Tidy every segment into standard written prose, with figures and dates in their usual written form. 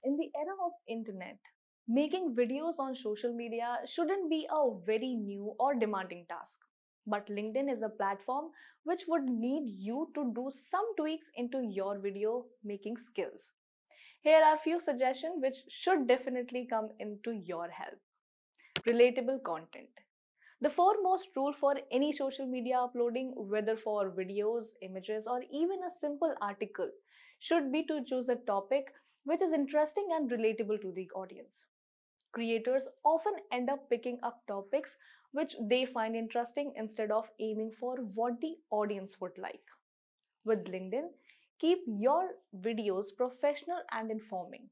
In the era of internet, making videos on social media shouldn't be a very new or demanding task. But LinkedIn is a platform which would need you to do some tweaks into your video making skills. Here are few suggestions which should definitely come into your help. Relatable content. The foremost rule for any social media uploading, whether for videos, images, or even a simple article, should be to choose a topic which is interesting and relatable to the audience. Creators often end up picking up topics which they find interesting instead of aiming for what the audience would like. With LinkedIn, keep your videos professional and informing.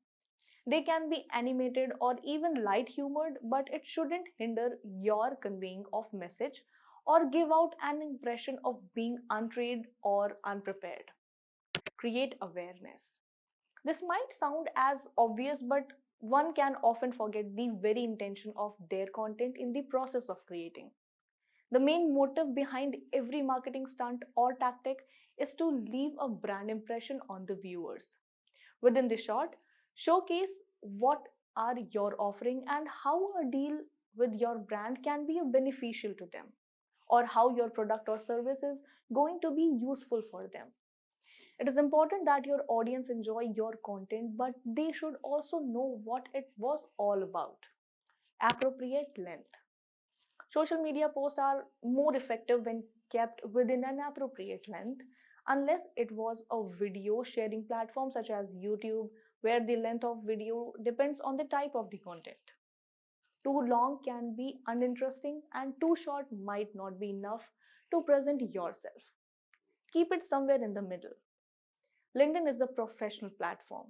They can be animated or even light humored, but it shouldn't hinder your conveying of message or give out an impression of being untrained or unprepared. Create awareness. This might sound as obvious, but one can often forget the very intention of their content in the process of creating. The main motive behind every marketing stunt or tactic is to leave a brand impression on the viewers. Within the shot, showcase what are your offering and how a deal with your brand can be beneficial to them, or how your product or service is going to be useful for them. It is important that your audience enjoy your content, but they should also know what it was all about. Appropriate length. Social media posts are more effective when kept within an appropriate length, unless it was a video sharing platform such as YouTube, where the length of video depends on the type of the content. Too long can be uninteresting, and too short might not be enough to present yourself. Keep it somewhere in the middle. LinkedIn is a professional platform.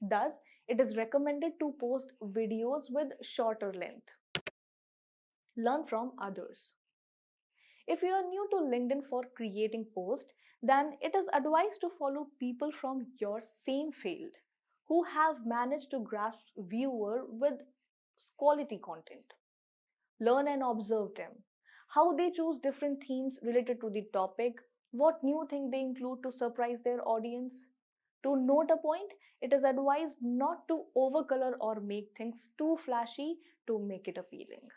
Thus, it is recommended to post videos with shorter length. Learn from others. If you are new to LinkedIn for creating posts, then it is advised to follow people from your same field who have managed to grasp viewer with quality content. Learn and observe them. How they choose different themes related to the topic, what new thing they include to surprise their audience. To note a point, it is advised not to overcolor or make things too flashy to make it appealing.